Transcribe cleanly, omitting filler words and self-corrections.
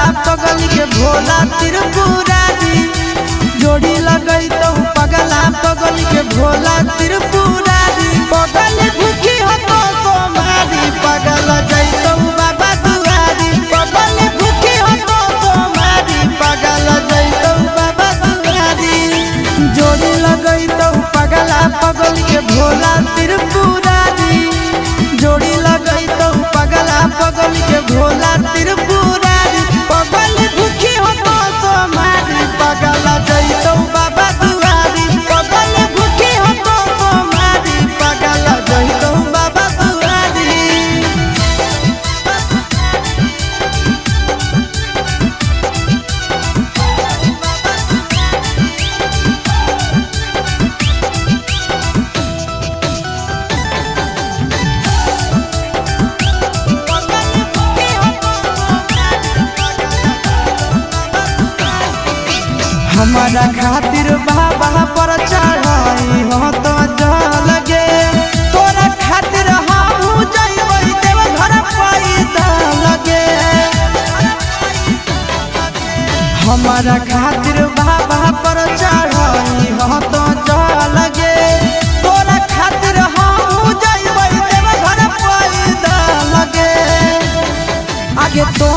पगली के भोला त्रिपुरारी जोड़ी लगई तो पगला पगली के भोला त्रिपुरारी पगल भूखी हो तो सोमारी पगल जैतो बाबा दुआरी पगल भूखी हो तो सोमारी पगल जैतो बाबा दुआरी जोड़ी लगई तो पगला पगली के भोला त्रिपुरारी जोड़ी लगई तो पगला पगली के भोला त्रिपुरारी पगल भूखी हो तो सोमारी पगल जैतो बाबा दुआरी पगल भूखी हो तो सोमारी पगल जैतो बाबा दुआरी। हमारा खातिर बाबा पर चढ़ाई हो तो लगे तोरा खातिर हम जइबै देव घर पैदा लगे हमारा खातिर बाबा पर चढ़ाई हो तो लगे तोरा खातिर हम जइबै देव घर पैदा लगे आगे तो